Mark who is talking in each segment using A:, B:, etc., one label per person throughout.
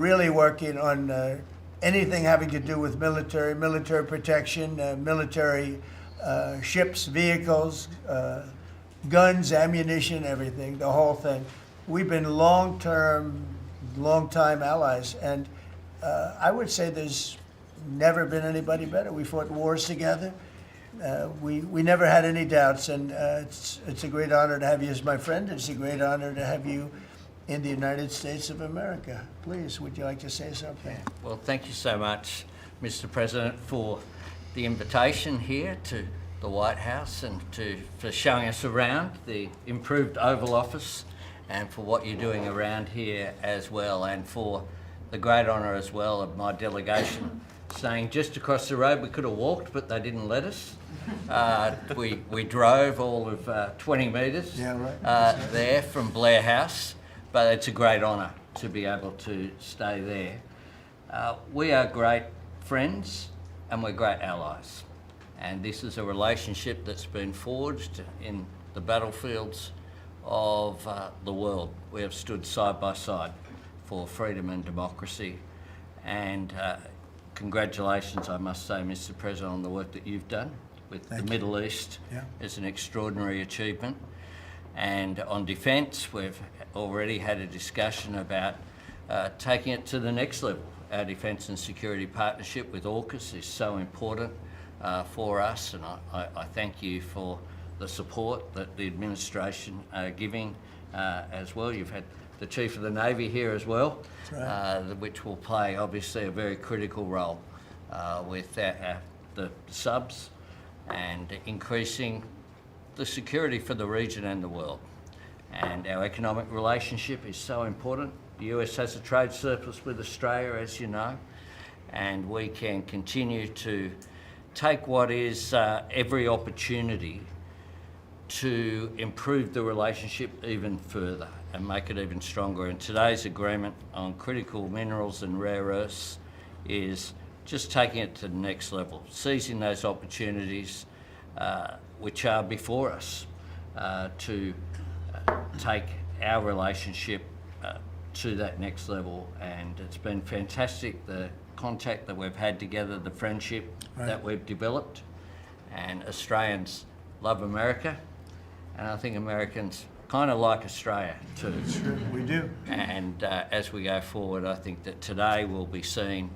A: really working on anything having to do with military protection, military ships, vehicles, guns, ammunition, everything, the whole thing. We've been long-time allies, and I would say there's never been anybody better. We fought wars together. We never had any doubts, and it's a great honor to have you as my friend. It's a great honor to have you in the United States of America. Please, would you like to say something?
B: Well, thank you so much, Mr. President, for the invitation here to the White House and for showing us around the improved Oval Office, and for what you're doing around here as well, and for the great honour as well of my delegation staying just across the road. We could have walked, but they didn't let us. We drove all of 20 metres there from Blair House, but it's a great honour to be able to stay there. We are great friends and we're great allies, and this is a relationship that's been forged in the battlefields of the world. We have stood side by side for freedom and democracy, and congratulations, I must say, Mr. President, on the work that you've done with the Middle East. It's an extraordinary achievement. And on defence, we've already had a discussion about taking it to the next level. Our defence and security partnership with AUKUS is so important for us, and I thank you for the support that the administration are giving as well. You've had the Chief of the Navy here as well, which will play obviously a very critical role with the subs and increasing the security for the region and the world. And our economic relationship is so important. The US has a trade surplus with Australia, as you know, and we can continue to take what is every opportunity to improve the relationship even further and make it even stronger. And today's agreement on critical minerals and rare earths is just taking it to the next level, seizing those opportunities which are before us to take our relationship to that next level. And it's been fantastic, the contact that we've had together, the friendship that we've developed. And Australians love America, and I think Americans kind of like Australia too.
A: Sure, we do.
B: And as we go forward, I think that today will be seen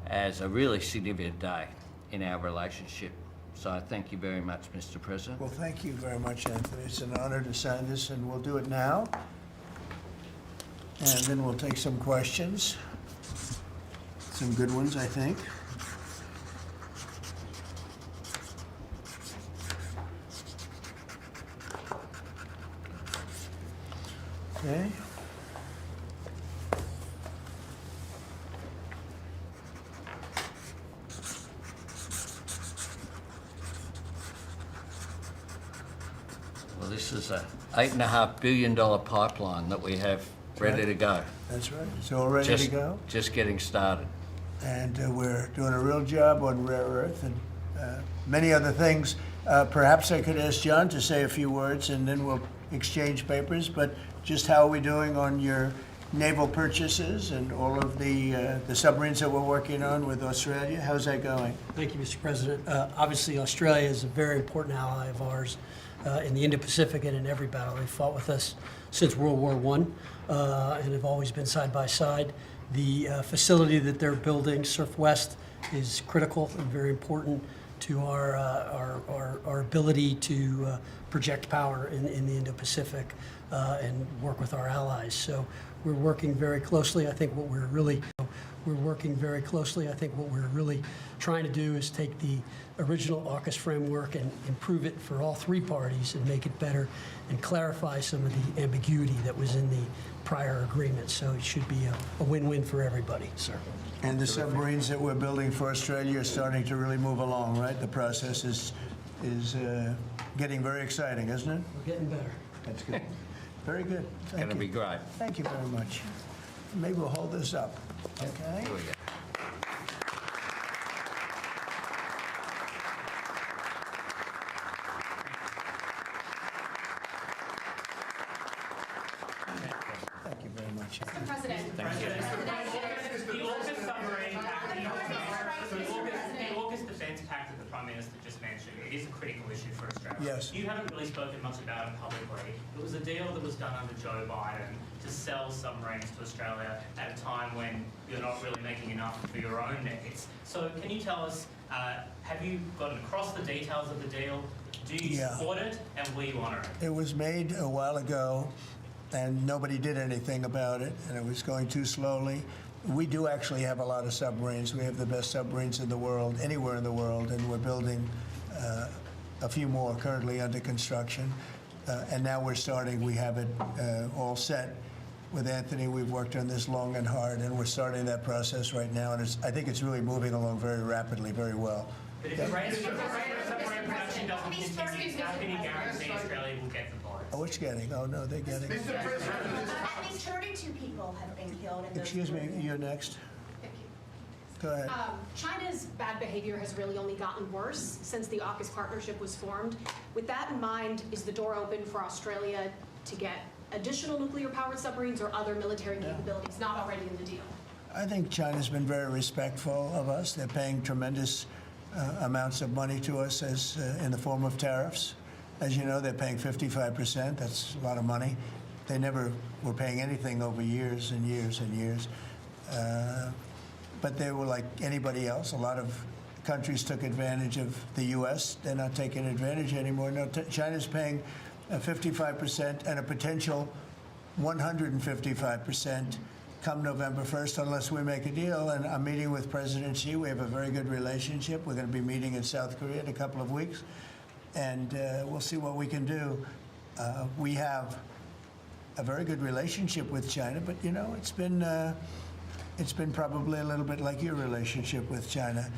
B: as a really significant day in our relationship. So I thank you very much, Mr. President.
A: Well, thank you very much, Anthony. It's an honor to sign this, and we'll do it now. And then we'll take some questions. Some good ones, I think. Okay.
B: Well, this is a $8.5 billion pipeline that we have ready to go.
A: That's right. It's all ready to go.
B: Just getting started.
A: And we're doing a real job on rare earth and many other things. Perhaps I could ask John to say a few words, and then we'll exchange papers. But just how are we doing on your naval purchases and all of the submarines that we're working on with Australia? How's that going?
C: Thank you, Mr. President. Obviously, Australia is a very important ally of ours in the Indo-Pacific and in every battle. They've fought with us since World War I and have always been side by side. The facility that they're building, Surf West, is critical and very important to our ability to project power in the Indo-Pacific and work with our allies. So we're working very closely. I think what we're really trying to do is take the original AUKUS framework and improve it for all three parties and make it better and clarify some of the ambiguity that was in the prior agreement. So it should be a win-win for everybody, sir.
A: And the submarines that we're building for Australia are starting to really move along, right? The process is getting very exciting, isn't it?
C: We're getting better.
A: That's good. Very good.
B: It's going to be great.
A: Thank you very much. Maybe we'll hold this up. Okay.
B: Here we go.
A: Thank you very much.
D: Mr. President.
B: Thank you.
D: issue. It is a critical issue for Australia.
A: Yes.
D: You haven't really spoken much about it publicly. It was a deal that was done under Joe Biden to sell submarines to Australia at a time when you're not really making enough for your own needs. So can you tell us, have you gotten across the details of the deal? Do you support it, and will you honour it?
A: It was made a while ago, and nobody did anything about it, and it was going too slowly. We do actually have a lot of submarines. We have the best submarines in the world, anywhere in the world, and we're building a few more currently under construction. And now we're starting, we have it all set. With Anthony, we've worked on this long and hard, and we're starting that process right now, and I think it's really moving along very rapidly, very well.
D: But if the rate of submarine production doesn't continue, how can you guarantee Australia will get the votes?
A: Oh, it's getting, oh no, they're getting.
E: At least 32 people have been killed in those.
A: Excuse me, you're next.
F: Thank you.
A: Go ahead.
F: China's bad behavior has really only gotten worse since the AUKUS partnership was formed. With that in mind, is the door open for Australia to get additional nuclear-powered submarines or other military capabilities not already in the deal?
A: I think China's been very respectful of us. They're paying tremendous amounts of money to us as in the form of tariffs. As you know, they're paying 55%. That's a lot of money. They never were paying anything over years and years and years. But they were like anybody else. A lot of countries took advantage of the U.S. They're not taking advantage anymore. No, China's paying 55% and a potential 155% come November 1st unless we make a deal. And I'm meeting with President Xi. We have a very good relationship. We're going to be meeting in South Korea in a couple of weeks. And we'll see what we can do. We have a very good relationship with China, but you know, it's been probably a little bit like your relationship with China.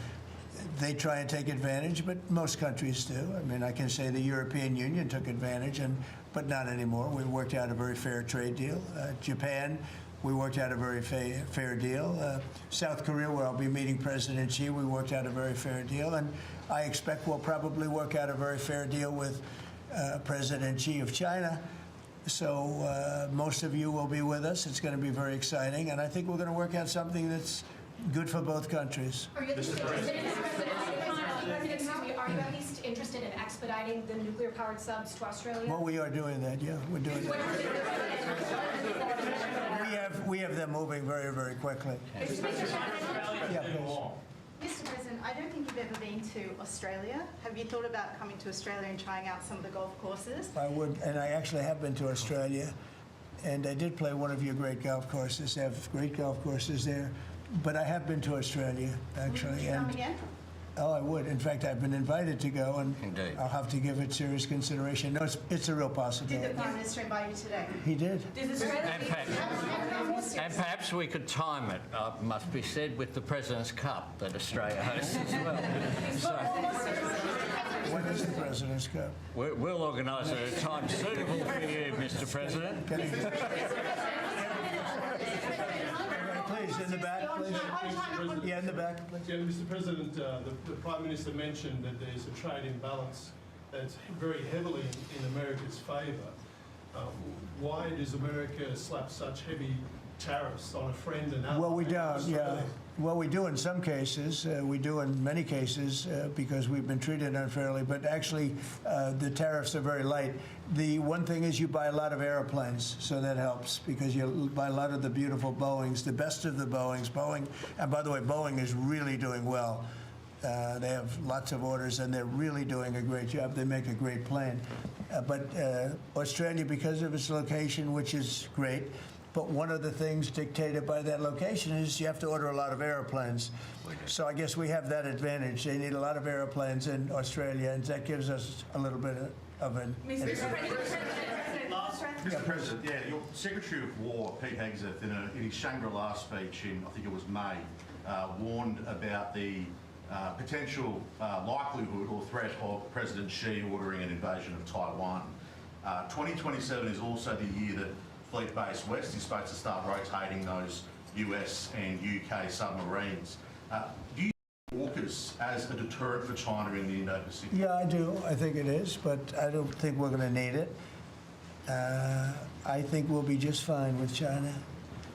A: They try and take advantage, but most countries do. I mean, I can say the European Union took advantage, but not anymore. We worked out a very fair trade deal. Japan, we worked out a very fair deal. South Korea, where I'll be meeting President Xi, we worked out a very fair deal. And I expect we'll probably work out a very fair deal with President Xi of China. So most of you will be with us. It's going to be very exciting. And I think we're going to work out something that's good for both countries.
F: Are you at least interested in expediting the nuclear-powered subs to Australia?
A: Well, we are doing that, yeah. We're doing that. We have them moving very, very quickly. Yeah, please.
E: Mr. President, I don't think you've ever been to Australia. Have you thought about coming to Australia and trying out some of the golf courses?
A: I would, and I actually have been to Australia, and I did play one of your great golf courses. They have great golf courses there. But I have been to Australia, actually.
E: Would you come again?
A: Oh, I would. In fact, I've been invited to go, and
B: Indeed.
A: I'll have to give it serious consideration. No, it's a real
E: Did
A: possibility.
E: the Prime Minister invite you today?
A: He did.
B: And perhaps we could time it, must be said, with the President's Cup that Australia hosts as well. So
A: When is the President's Cup?
B: we'll organise it at a time suitable for you, Mr. President.
A: Please, in the back, please. Yeah, in the back, please.
G: Yeah, Mr. President, the Prime Minister mentioned that there's a trade imbalance that's very heavily in America's favour. Why does America slap such heavy tariffs on a friend and ally?
A: Well, we don't,
G: Australia?
A: yeah. Well, we do in some cases. We do in many cases because we've been treated unfairly. But actually, the tariffs are very light. The one thing is you buy a lot of airplanes, so that helps because you buy a lot of the beautiful Boeings, the best of the Boeings. Boeing, and by the way, Boeing is really doing well. They have lots of orders, and they're really doing a great job. They make a great plane. But Australia, because of its location, which is great, but one of the things dictated by that location is you have to order a lot of airplanes. So I guess we have that advantage. They need a lot of airplanes in Australia, and that gives us a little bit of an
H: Mr. President, yeah, your Secretary of War, Pete Hegseth, in his Shangri-La speech in, I think it was May, warned about the potential likelihood or threat of President Xi ordering an invasion of Taiwan. 2027 is also the year that Fleet Base West is supposed to start rotating those US and UK submarines. Do you see AUKUS as a deterrent for China in the Indo-Pacific?
A: Yeah, I do. I think it is, but I don't think we're going to need it. I think we'll be just fine with China.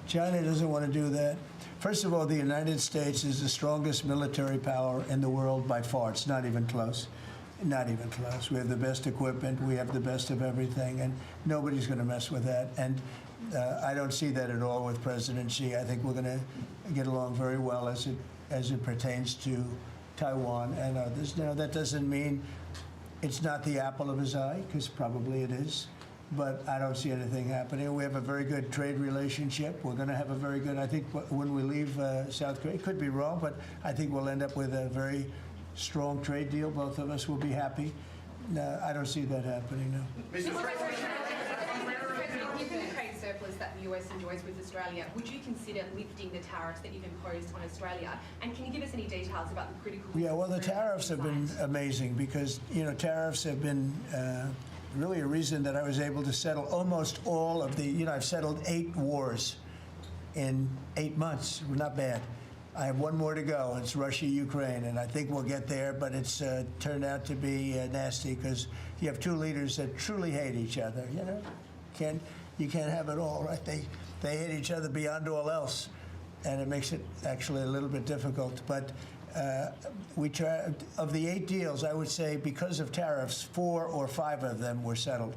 A: China doesn't want to do that. First of all, the United States is the strongest military power in the world by far. It's not even close. Not even close. We have the best equipment. We have the best of everything, and nobody's going to mess with that. And I don't see that at all with President Xi. I think we're going to get along very well as it pertains to Taiwan and others. Now, that doesn't mean it's not the apple of his eye, because probably it is. But I don't see anything happening. We have a very good trade relationship. We're going to have a very good, I think, when we leave South Korea, it could be wrong, but I think we'll end up with a very strong trade deal. Both of us will be happy. No, I don't see that happening, no.
I: Given the trade surplus that the US enjoys with Australia, would you consider lifting the tariffs that you've imposed on Australia? And can you give us any details about the critical...
A: Yeah, well, the tariffs have been amazing because, tariffs have been really a reason that I was able to settle almost all of the, I've settled 8 wars in 8 months. Not bad. I have one more to go. It's Russia, Ukraine, and I think we'll get there, but it's turned out to be nasty because you have 2 leaders that truly hate each other, You can't have it all, right? They hate each other beyond all else, and it makes it actually a little bit difficult. But we try, of the 8 deals, I would say because of tariffs, 4 or 5 of them were settled.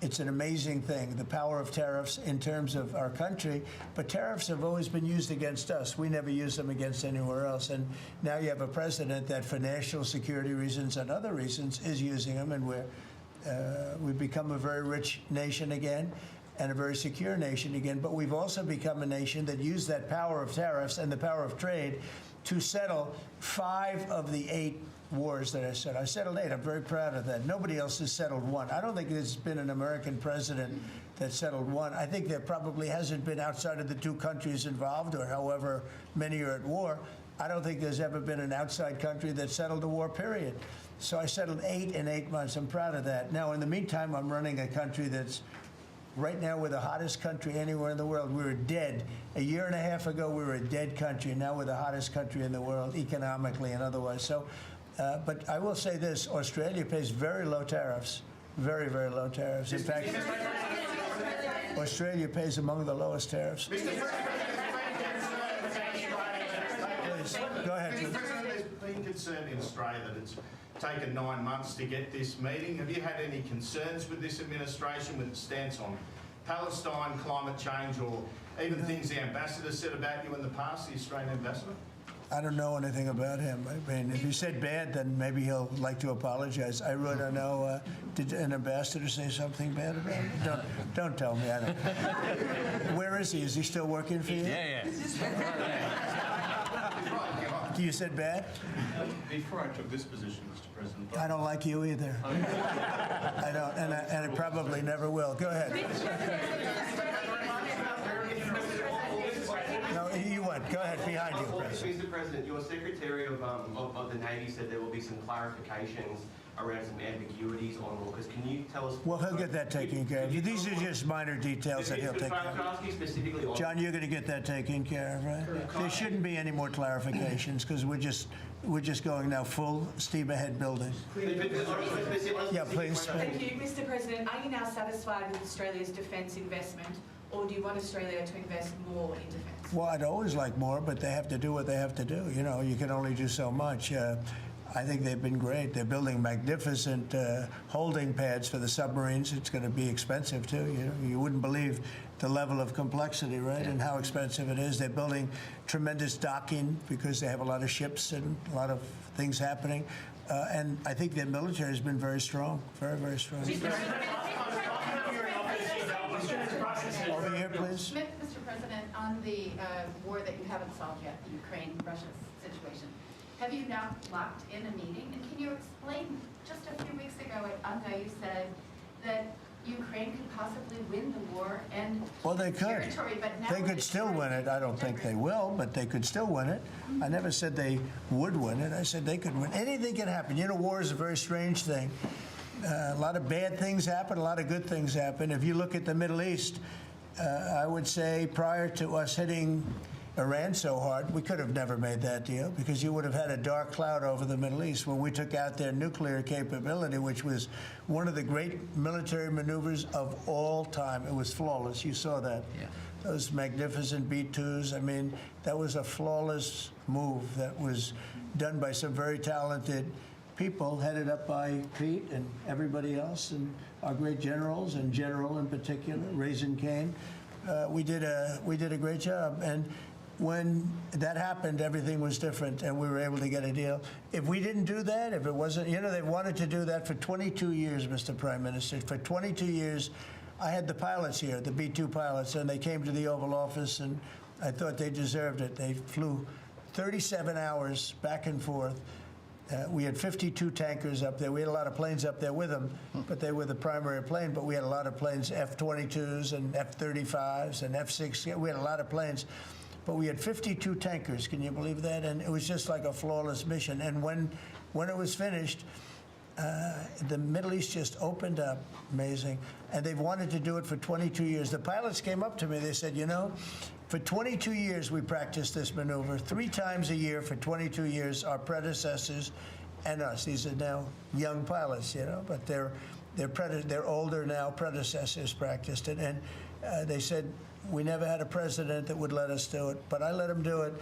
A: It's an amazing thing, the power of tariffs in terms of our country, but tariffs have always been used against us. We never use them against anywhere else. And now you have a president that for national security reasons and other reasons is using them, and we've become a very rich nation again and a very secure nation again, but we've also become a nation that used that power of tariffs and the power of trade to settle 5 of the 8 wars that I settled. I settled 8. I'm very proud of that. Nobody else has settled 1. I don't think there's been an American president that settled 1. I think there probably hasn't been outside of the 2 countries involved, or however many are at war. I don't think there's ever been an outside country that settled a war, period. So I settled 8 in 8 months. I'm proud of that. Now, in the meantime, I'm running a country that's right now we're the hottest country anywhere in the world. We were dead. A year and a half ago, we were a dead country. Now we're the hottest country in the world, economically and otherwise. So, but I will say this, Australia pays very low tariffs, very, very low tariffs. In fact, Australia pays among the lowest tariffs. Please, go ahead.
H: Mr. President, there's been concern in Australia that it's taken 9 months to get this meeting. Have you had any concerns with this administration, with its stance on Palestine, climate change, or even things the ambassador said about you in the past, the Australian ambassador?
A: I don't know anything about him. I mean, if he said bad, then maybe he'll like to apologize. I really don't know. Did an ambassador say something bad about him? Don't tell me. I don't. Where is he? Is he still working for you?
B: Yeah.
A: You said bad?
J: Before I took this position, Mr. President,
A: I don't like you either. I don't, and I probably never will. Go ahead. No, you went. Go ahead, behind you, President.
K: Mr. President, your Secretary of the Navy said there will be some clarifications around some ambiguities on AUKUS. Can you tell us?
A: Well, he'll get that taken care of. These are just minor details that he'll take care
K: Can I ask you specifically on...
A: John, you're going to get that taken care of, right? There shouldn't be any more clarifications because we're just going now full steam ahead building. Yeah, please.
L: Thank you. Mr. President, are you now satisfied with Australia's defence investment, or do you want Australia to invest more in defence?
A: Well, I'd always like more, but they have to do what they have to do. You can only do so much. I think they've been great. They're building magnificent holding pads for the submarines. It's going to be expensive, too. You wouldn't believe the level of complexity, right, and how expensive it is. They're building tremendous docking because they have a lot of ships and a lot of things happening. And I think their military has been very strong, very, very strong. Over here, please.
M: Mr. President, on the war that you haven't solved yet, the Ukraine-Russia situation, have you now locked in a meeting? And can you explain, just a few weeks ago at UNGA, you said that Ukraine could possibly win the war and
A: well, they could.
M: Territory, but now
A: they could still win it. I don't think they will, but they could still win it. I never said they would win it. I said they could win. Anything can happen. War is a very strange thing. A lot of bad things happen, a lot of good things happen. If you look at the Middle East, I would say prior to us hitting Iran so hard, we could have never made that deal because you would have had a dark cloud over the Middle East when we took out their nuclear capability, which was one of the great military maneuvers of all time. It was flawless. You saw that.
B: Yeah.
A: Those magnificent B-2s. I mean, that was a flawless move that was done by some very talented people headed up by Pete and everybody else, and our great generals, and General in particular, Raisin Cane. We did a great job. And when that happened, everything was different, and we were able to get a deal. If we didn't do that, if it wasn't, they wanted to do that for 22 years, Mr. Prime Minister. For 22 years, I had the pilots here, the B-2 pilots, and they came to the Oval Office, and I thought they deserved it. They flew 37 hours back and forth. We had 52 tankers up there. We had a lot of planes up there with them, but they were the primary plane. But we had a lot of planes, F-22s and F-35s and F-6. We had a lot of planes. But we had 52 tankers, can you believe that? And it was just like a flawless mission. And when it was finished, the Middle East just opened up, amazing. And they've wanted to do it for 22 years. The pilots came up to me, they said, for 22 years we practiced this maneuver. 3 times a year for 22 years, our predecessors and us. These are now young pilots, but they're older now, predecessors practiced it. And they said, we never had a president that would let us do it, but I let him do it,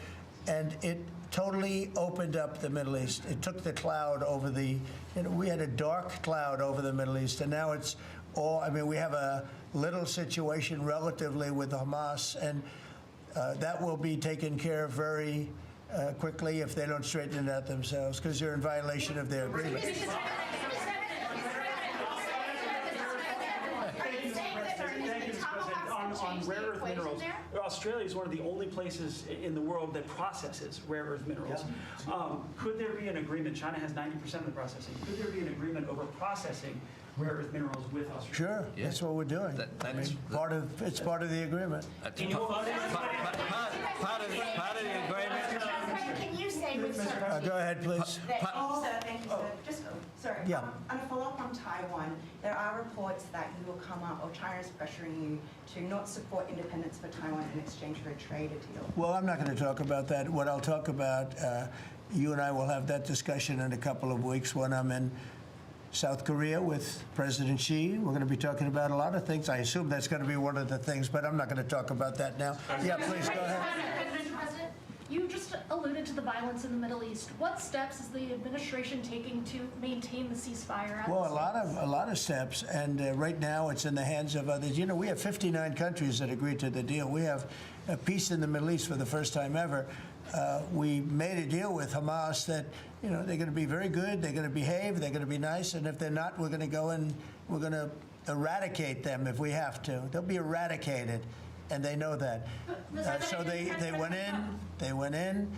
A: and it totally opened up the Middle East. It took the cloud over we had a dark cloud over the Middle East, and now it's all, we have a little situation relatively with Hamas, and that will be taken care of very quickly if they don't straighten it out themselves, because they're in violation of their agreement.
N: On rare earth minerals, Australia is one of the only places in the world that processes rare earth minerals. Could there be an agreement? China has 90% of the processing. Could there be an agreement over processing rare earth minerals with Australia?
A: Sure, that's what we're doing. It's part of the agreement.
B: Part of the agreement.
O: Can you say with certainty?
A: Go ahead, please.
O: Thank you, sir. Just, sorry.
A: Yeah.
O: On a follow-up on Taiwan, there are reports that you will come up, or China is pressuring you to not support independence for Taiwan in exchange for a trade deal.
A: Well, I'm not going to talk about that. What I'll talk about, you and I will have that discussion in a couple of weeks when I'm in South Korea with President Xi. We're going to be talking about a lot of things. I assume that's going to be one of the things, but I'm not going to talk about that now. Yeah, please, go ahead.
P: President, you just alluded to the violence in the Middle East. What steps is the administration taking to maintain the ceasefire?
A: Well, a lot of steps, and right now it's in the hands of others. We have 59 countries that agreed to the deal. We have a peace in the Middle East for the first time ever. We made a deal with Hamas that, they're going to be very good, they're going to behave, they're going to be nice, and if they're not, we're going to go and we're going to eradicate them if we have to. They'll be eradicated, and they know that. So they went in,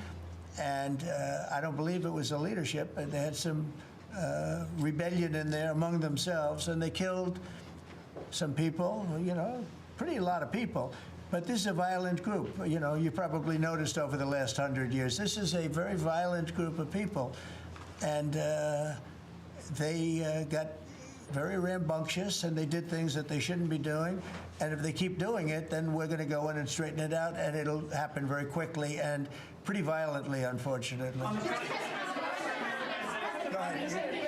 A: and I don't believe it was the leadership, but they had some rebellion in there among themselves, and they killed some people, a lot of people. But this is a violent group. You probably noticed over the last 100 years, this is a very violent group of people. And they got very rambunctious, and they did things that they shouldn't be doing. And if they keep doing it, then we're going to go in and straighten it out, and it'll happen very quickly and pretty violently, unfortunately. Go ahead.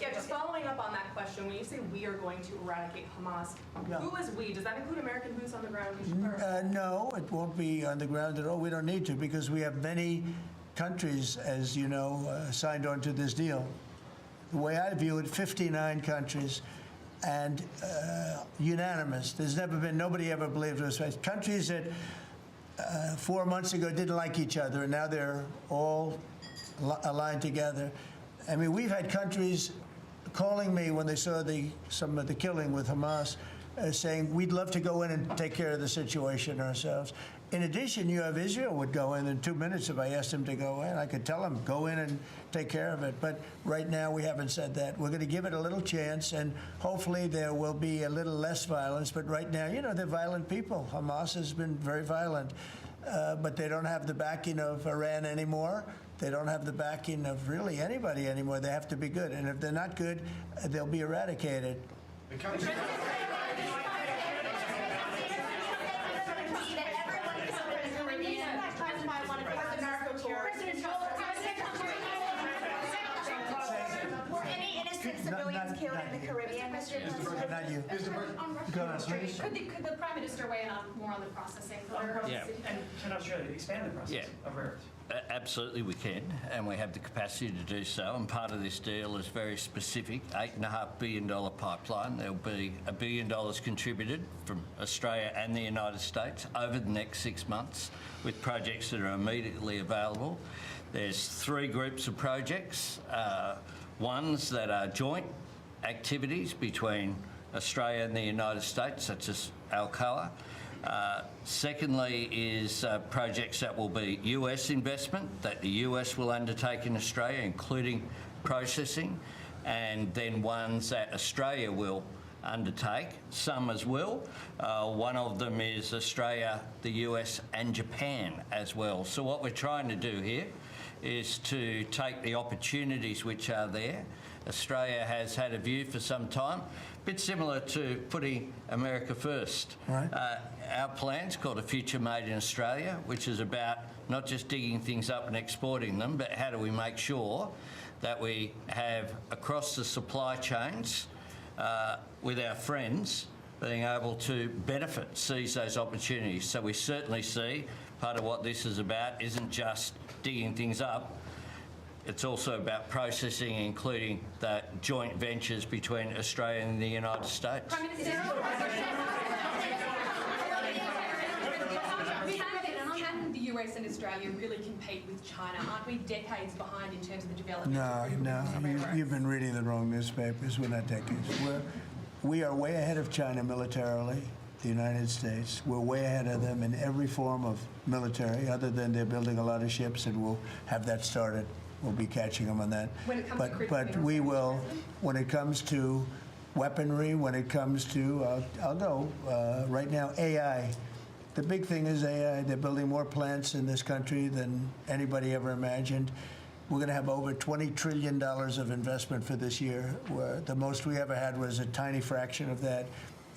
I: Yeah, just following up on that question, when you say we are going to eradicate Hamas, who is we? Does that include American boots on the ground?
A: No, it won't be on the ground at all. We don't need to, because we have many countries, as you know, signed on to this deal. The way I view it, 59 countries, and unanimous. There's never been, nobody ever believed it was countries that 4 months ago didn't like each other, and now they're all aligned together. We've had countries calling me when they saw some of the killing with Hamas, saying, we'd love to go in and take care of the situation ourselves. In addition, you have Israel would go in 2 minutes if I asked him to go in. I could tell him, go in and take care of it. But right now, we haven't said that. We're going to give it a little chance, and hopefully there will be a little less violence. But right now, they're violent people. Hamas has been very violent. But they don't have the backing of Iran anymore. They don't have the backing of really anybody anymore. They have to be good. And if they're not good, they'll be eradicated.
O: Were any innocent civilians killed in the Caribbean, Mr. President?
A: Not you.
F: Could the Prime Minister weigh in more on the processing?
N: And can Australia expand the process of rare earth?
B: Absolutely we can, and we have the capacity to do so, and part of this deal is very specific, $8.5 billion pipeline. There'll be $1 billion contributed from Australia and the United States over the next 6 months with projects that are immediately available. There's 3 groups of projects, ones that are joint activities between Australia and the United States, such as Alcoa. Secondly is projects that will be US investment that the US will undertake in Australia, including processing, and then ones that Australia will undertake, some as well. One of them is Australia, the US and Japan as well. So what we're trying to do here is to take the opportunities which are there. Australia has had a view for some time, a bit similar to putting America first.
A: Right.
B: Our plan's called A Future Made in Australia, which is about not just digging things up and exporting them, but how do we make sure that we have across the supply chains with our friends being able to benefit, seize those opportunities. So we certainly see part of what this is about isn't just digging things up, it's also about processing, including the joint ventures between Australia and the United States.
I: Prime Minister, can the US and Australia really compete with China? Aren't we decades behind in terms of the development?
A: No, you've been reading the wrong newspapers. We're not decades. We are way ahead of China militarily, the United States. We're way ahead of them in every form of military, other than they're building a lot of ships, and we'll have that started. We'll be catching them on that.
I: When it comes to critical
A: but we will, when it comes to weaponry, when it comes to, I'll go right now, AI. The big thing is AI. They're building more plants in this country than anybody ever imagined. We're going to have over $20 trillion of investment for this year. Where the most we ever had was a tiny fraction of that.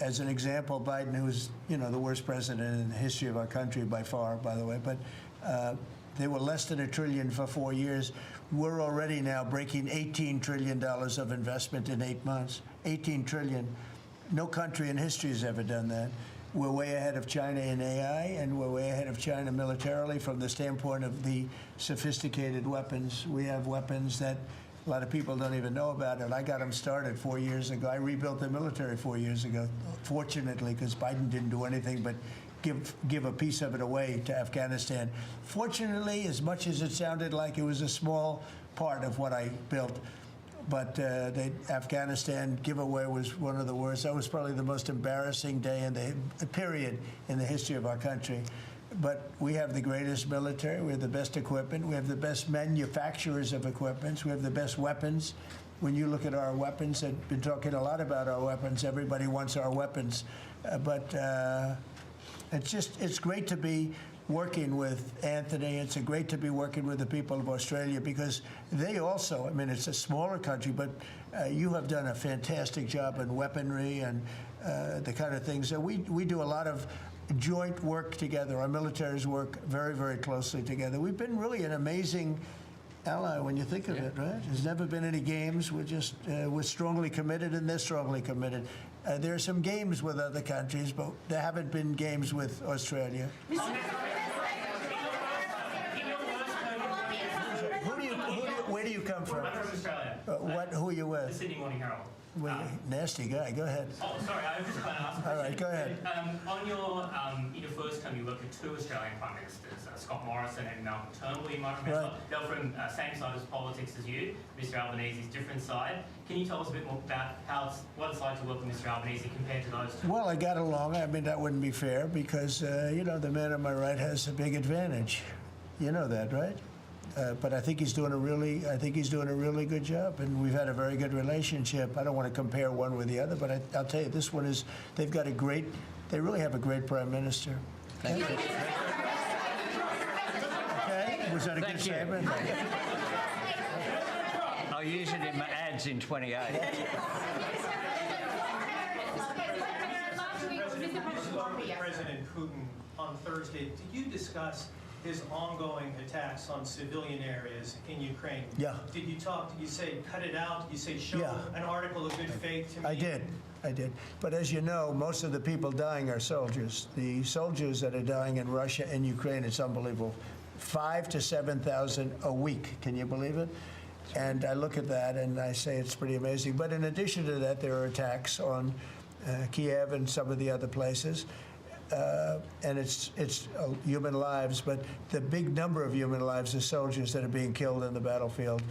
A: As an example, Biden, who's the worst president in the history of our country by far, by the way, but they were less than $1 trillion for 4 years. We're already now breaking $18 trillion of investment in 8 months. $18 trillion. No country in history has ever done that. We're way ahead of China in AI, and we're way ahead of China militarily from the standpoint of the sophisticated weapons. We have weapons that a lot of people don't even know about it. I got them started 4 years ago. I rebuilt the military 4 years ago, fortunately, because Biden didn't do anything but give a piece of it away to Afghanistan. Fortunately, as much as it sounded like it was a small part of what I built, but the Afghanistan giveaway was one of the worst. That was probably the most embarrassing day in the period in the history of our country. But we have the greatest military. We have the best equipment. We have the best manufacturers of equipment. We have the best weapons. When you look at our weapons, I've been talking a lot about our weapons. Everybody wants our weapons. It's great to be working with Anthony. It's great to be working with the people of Australia, because they also, it's a smaller country, but you have done a fantastic job in weaponry and the kind of things. So we do a lot of joint work together. Our militaries work very, very closely together. We've been really an amazing ally when you think of it, right? There's never been any games. We're strongly committed, and they're strongly committed. There are some games with other countries, but there haven't been games with Australia. Where do you come from?
D: I'm from Australia.
A: Who are you with?
D: The Sydney Morning Herald.
A: Nasty guy. Go ahead.
D: Oh, sorry, I was just going to ask.
A: All right, go ahead.
D: On your first term, you worked with 2 Australian Prime Ministers, Scott Morrison and Malcolm Turnbull, you might remember.
A: Right.
D: They were from same side of politics as you, Mr Albanese's different side. Can you tell us a bit more about what it's like to work with Mr Albanese compared to those 2?
A: Well, I got along. That wouldn't be fair, because, the man on my right has a big advantage. You know that, right? But I think he's doing a really good job, and we've had a very good relationship. I don't want to compare one with the other, but I'll tell you, this one is. They really have a great prime minister.
B: Thank you.
A: Okay, was that a good statement?
B: I'll use it in my ads in 28.
Q: President Putin on Thursday, did you discuss his ongoing attacks on civilian areas in Ukraine?
A: Yeah.
Q: Did you say cut it out? Did you say show an article of good faith to me?
A: I did. But as you know, most of the people dying are soldiers. The soldiers that are dying in Russia and Ukraine, it's unbelievable. 5,000 to 7,000 a week. Can you believe it? And I look at that and I say it's pretty amazing. But in addition to that, there are attacks on Kiev and some of the other places. And it's human lives, but the big number of human lives is soldiers that are being killed in the battlefield.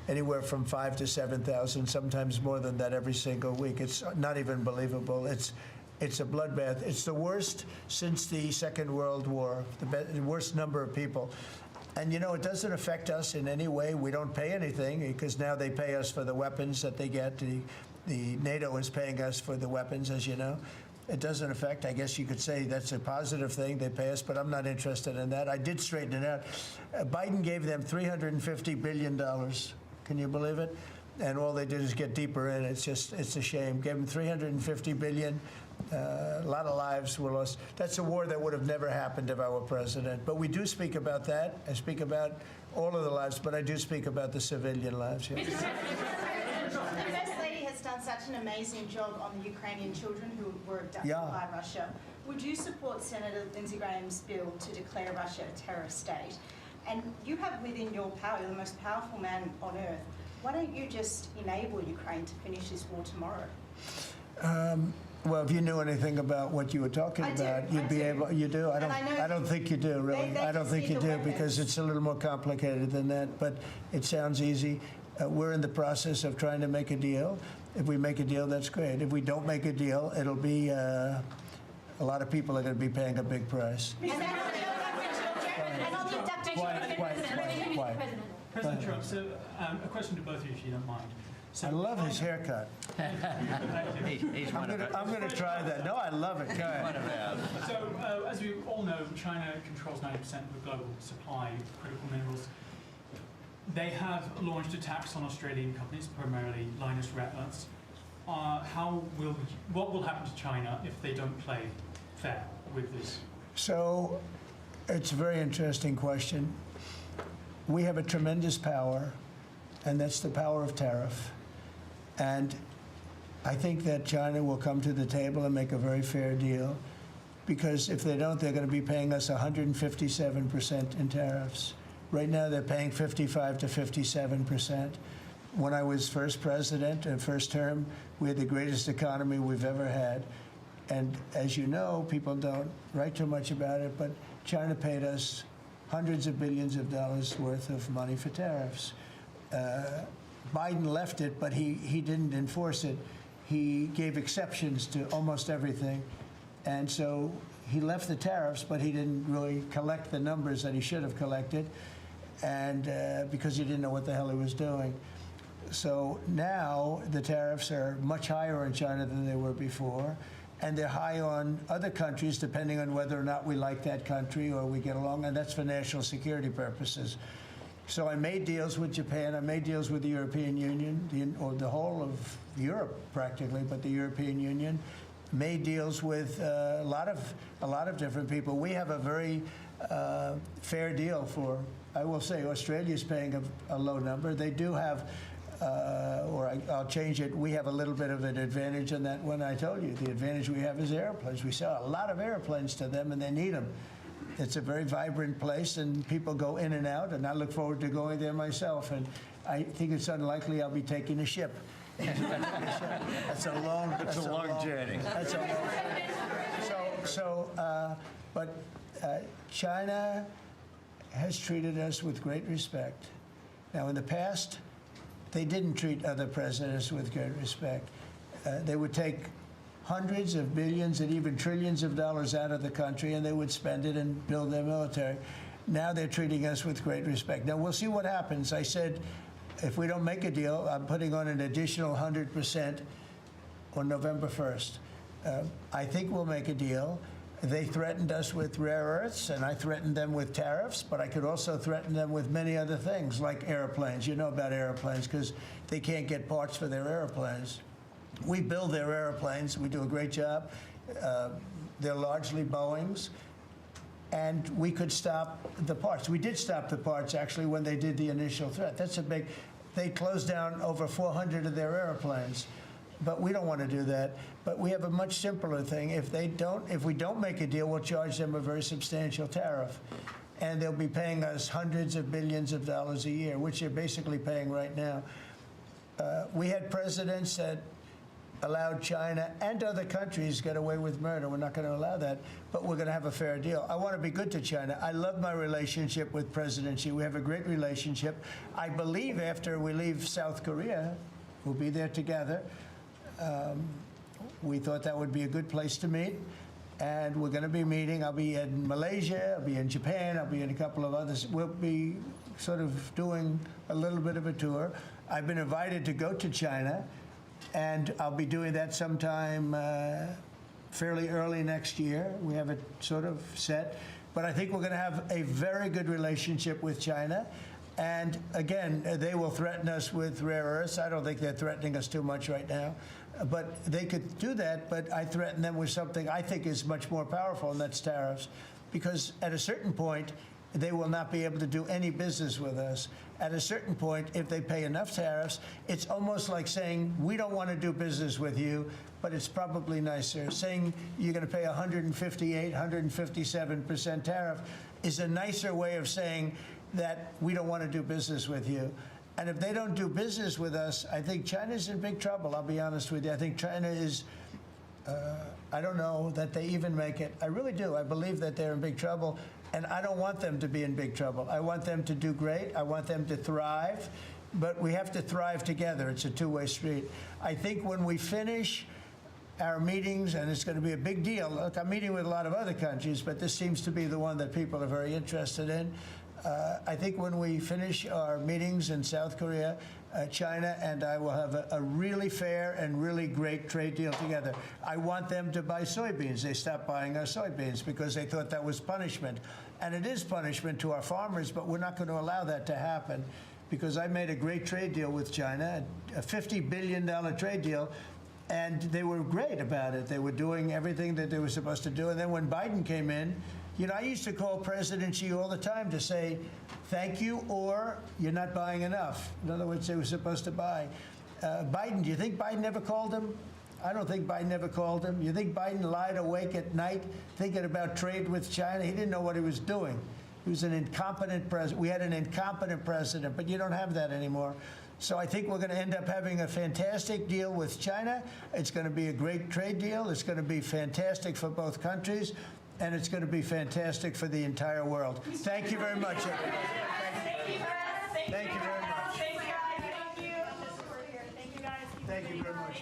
A: Anywhere from 5,000 to 7,000, sometimes more than that every single week. It's not even believable. It's a bloodbath. It's the worst since the Second World War, the worst number of people. And, you know, it doesn't affect us in any way. We don't pay anything because now they pay us for the weapons that they get. The NATO is paying us for the weapons, as you know. It doesn't affect. I guess you could say that's a positive thing. They pay us, but I'm not interested in that. I did straighten it out. Biden gave them $350 billion. Can you believe it? And all they did is get deeper in. It's a shame. Gave them $350 billion. A lot of lives were lost. That's a war that would have never happened if I were president. But we do speak about that. I speak about all of the lives, but I do speak about the civilian lives. Yeah.
E: The First Lady has done such an amazing job on the Ukrainian children who were abducted by Russia. Would you support Senator Lindsey Graham's bill to declare Russia a terrorist state? And you have within your power, you're the most powerful man on earth. Why don't you just enable Ukraine to finish this war tomorrow?
A: Well, if you knew anything about what you were talking about, you'd be able. You do. I don't think you do, really. I don't think you do because it's a little more complicated than that. But it sounds easy. We're in the process of trying to make a deal. If we make a deal, that's great. If we don't make a deal, it'll be a lot of people are going to be paying a big price.
R: President Trump, so a question to both of you, if you don't mind. So
A: I love his haircut. I'm going to try that. No, I love it. Go ahead.
R: So, as we all know, China controls 90% of the global supply of critical minerals. They have launched attacks on Australian companies, primarily Lynas Rare Earths. What will happen to China if they don't play fair with this?
A: So, it's a very interesting question. We have a tremendous power, and that's the power of tariff. And I think that China will come to the table and make a very fair deal, because if they don't, they're going to be paying us 157% in tariffs. Right now, they're paying 55 to 57%. When I was first president, first term, we had the greatest economy we've ever had. And as you know, people don't write too much about it, but China paid us hundreds of billions of dollars worth of money for tariffs. Biden left it, but he didn't enforce it. He gave exceptions to almost everything. And so he left the tariffs, but he didn't really collect the numbers that he should have collected, and because he didn't know what the hell he was doing. So now the tariffs are much higher in China than they were before, and they're high on other countries, depending on whether or not we like that country or we get along, and that's for national security purposes. So I made deals with Japan, I made deals with the European Union, or the whole of Europe practically, but the European Union, made deals with a lot of different people. We have a very fair deal for, I will say, Australia's paying a low number. They do have, I'll change it, we have a little bit of an advantage on that one. I told you, the advantage we have is airplanes. We sell a lot of airplanes to them, and they need them. It's a very vibrant place, and people go in and out, and I look forward to going there myself. And I think it's unlikely I'll be taking a ship. That's a long journey. That's a long. But China has treated us with great respect. Now, in the past, they didn't treat other presidents with great respect. They would take hundreds of billions and even trillions of dollars out of the country, and they would spend it and build their military. Now they're treating us with great respect. Now, we'll see what happens. I said, if we don't make a deal, I'm putting on an additional 100% on November 1st. I think we'll make a deal. They threatened us with rare earths, and I threatened them with tariffs, but I could also threaten them with many other things, like airplanes. You know about airplanes, because they can't get parts for their airplanes. We build their airplanes. We do a great job. They're largely Boeings. And we could stop the parts. We did stop the parts, actually, when they did the initial threat. That's a big... They closed down over 400 of their airplanes. But we don't want to do that. But we have a much simpler thing. If we don't make a deal, we'll charge them a very substantial tariff. and they'll be paying us hundreds of billions of dollars a year, which they're basically paying right now. We had presidents that allowed China and other countries get away with murder. We're not going to allow that, but we're going to have a fair deal. I want to be good to China. I love my relationship with President Xi. We have a great relationship. I believe after we leave South Korea, we'll be there together. We thought that would be a good place to meet, and we're going to be meeting. I'll be in Malaysia, I'll be in Japan, I'll be in a couple of others. We'll be sort of doing a little bit of a tour. I've been invited to go to China, and I'll be doing that sometime fairly early next year. We have it sort of set. But I think we're going to have a very good relationship with China. And again, they will threaten us with rare earths. I don't think they're threatening us too much right now. But they could do that, but I threaten them with something I think is much more powerful, and that's tariffs. Because at a certain point, they will not be able to do any business with us. At a certain point, if they pay enough tariffs, it's almost like saying, we don't want to do business with you, but it's probably nicer. Saying you're going to pay 158, 157% tariff is a nicer way of saying that we don't want to do business with you. And if they don't do business with us, I think China's in big trouble, I'll be honest with you. I think China is, I don't know that they even make it. I really do. I believe that they're in big trouble. And I don't want them to be in big trouble. I want them to do great. I want them to thrive. But we have to thrive together. It's a two-way street. I think when we finish our meetings, and it's going to be a big deal. Look, I'm meeting with a lot of other countries, but this seems to be the one that people are very interested in. I think when we finish our meetings in South Korea, China and I will have a really fair and really great trade deal together. I want them to buy soybeans. They stopped buying our soybeans because they thought that was punishment. And it is punishment to our farmers, but we're not going to allow that to happen because I made a great trade deal with China, a $50 billion trade deal, and they were great about it. They were doing everything that they were supposed to do. And then when Biden came in, you know, I used to call President Xi all the time to say, thank you, or you're not buying enough. In other words, they were supposed to buy. Biden, do you think Biden ever called him? I don't think Biden ever called him. You think Biden lied awake at night thinking about trade with China? He didn't know what he was doing. He was an incompetent president. We had an incompetent president, but you don't have that anymore. So I think we're going to end up having a fantastic deal with China. It's going to be a great trade deal. It's going to be fantastic for both countries. And it's going to be fantastic for the entire world. Thank you very much, everybody. Thank you very much. Thank you very much.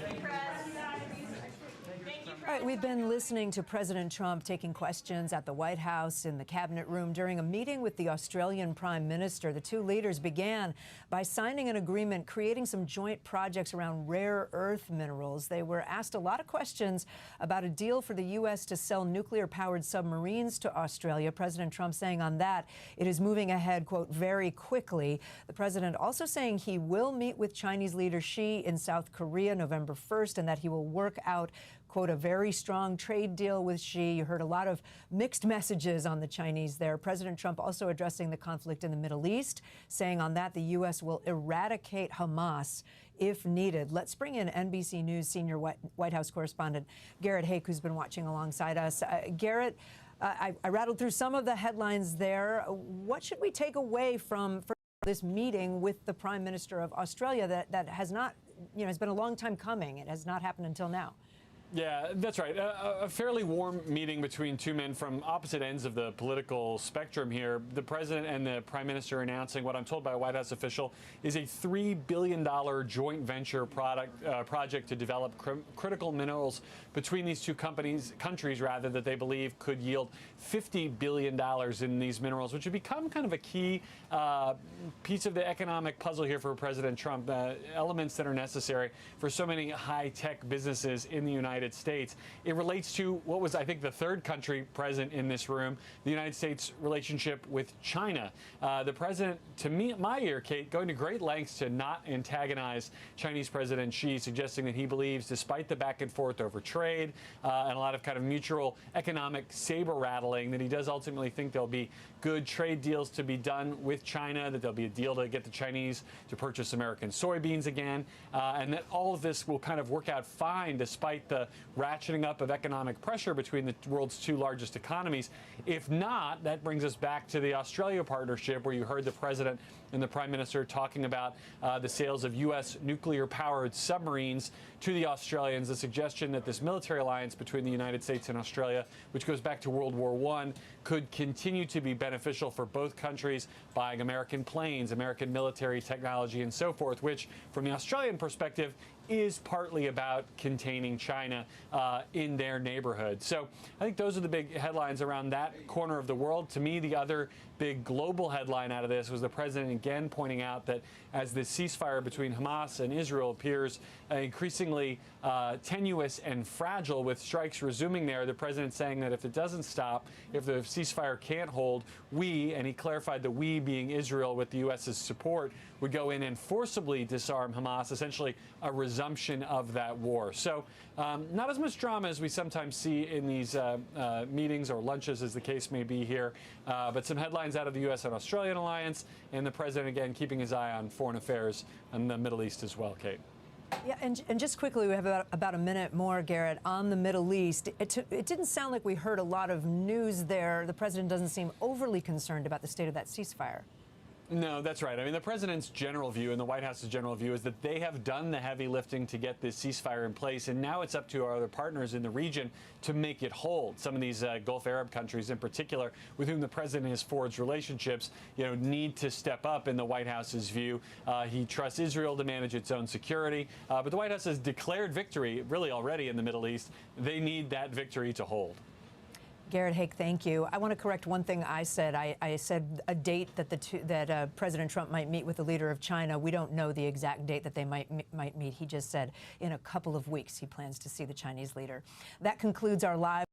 S: All right, we've been listening to President Trump taking questions at the White House in the cabinet room during a meeting with the Australian Prime Minister. The two leaders began by signing an agreement creating some joint projects around rare earth minerals. They were asked a lot of questions about a deal for the U.S. to sell nuclear-powered submarines to Australia. President Trump saying on that it is moving ahead, quote, very quickly. The president also saying he will meet with Chinese leader Xi in South Korea November 1st and that he will work out, quote, a very strong trade deal with Xi. You heard a lot of mixed messages on the Chinese there. President Trump also addressing the conflict in the Middle East, saying on that the U.S. will eradicate Hamas if needed. Let's bring in NBC News senior White House correspondent Garrett Haake, who's been watching alongside us. Garrett, I rattled through some of the headlines there. What should we take away from this meeting with the Prime Minister of Australia that has not, you know, has been a long time coming? It has not happened until now.
T: Yeah, that's right. A fairly warm meeting between two men from opposite ends of the political spectrum here. The president and the prime minister announcing what I'm told by a White House official is a $3 billion joint venture project to develop critical minerals between these two countries that they believe could yield $50 billion in these minerals, which would become kind of a key piece of the economic puzzle here for President Trump, elements that are necessary for so many high-tech businesses in the United States. It relates to what was, I think, the third country present in this room, the United States' relationship with China. The president, to my ear, Kate, going to great lengths to not antagonize Chinese President Xi, suggesting that he believes, despite the back and forth over trade and a lot of kind of mutual economic saber rattling, that he does ultimately think there'll be good trade deals to be done with China, that there'll be a deal to get the Chinese to purchase American soybeans again, and that all of this will kind of work out fine despite the ratcheting up of economic pressure between the world's two largest economies. If not, that brings us back to the Australia partnership, where you heard the President and the Prime Minister talking about the sales of U.S. nuclear-powered submarines to the Australians, the suggestion that this military alliance between the United States and Australia, which goes back to World War I, could continue to be beneficial for both countries, buying American planes, American military technology, and so forth, which, from the Australian perspective, is partly about containing China in their neighborhood. So I think those are the big headlines around that corner of the world. To me, the other big global headline out of this was the President again pointing out that as the ceasefire between Hamas and Israel appears increasingly tenuous and fragile, with strikes resuming there, the President saying that if it doesn't stop, if the ceasefire can't hold, we, and he clarified the we being Israel with the U.S.'s support, would go in and forcibly disarm Hamas, essentially a resumption of that war. So not as much drama as we sometimes see in these meetings or lunches, as the case may be here, but some headlines out of the U.S. and Australian alliance, and the President again keeping his eye on foreign affairs in the Middle East as well, Kate.
S: Yeah, and just quickly, we have about a minute more, Garrett, on the Middle East. It didn't sound like we heard a lot of news there. The President doesn't seem overly concerned about the state of that ceasefire.
T: No, that's right. I mean, the President's general view and the White House's general view is that they have done the heavy lifting to get this ceasefire in place, and now it's up to our other partners in the region to make it hold. Some of these Gulf Arab countries in particular, with whom the President has forged relationships, need to step up in the White House's view. He trusts Israel to manage its own security, but the White House has declared victory really already in the Middle East. They need that victory to hold.
S: Garrett Hake, thank you. I want to correct one thing I said. I said a date that President Trump might meet with the leader of China. We don't know the exact date that they might meet. He just said in a couple of weeks he plans to see the Chinese leader. That concludes our live